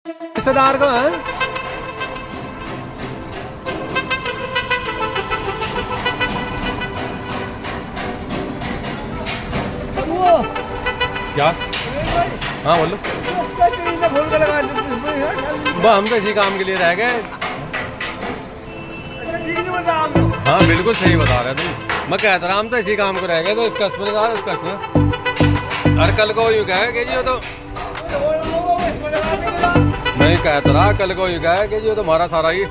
रिश्तेदार को है क्या? हाँ बोलो। हम तो इसी काम के लिए रह गए। हाँ बिल्कुल सही बता रहे तुम। मैं कहता रहा हम तो इसी काम को रह गए तो इसका हर कल को यूँ कहे कि जी वो तो मैं कहता रहा कल को यूँ कहे कि जी वो तो हमारा सारा ही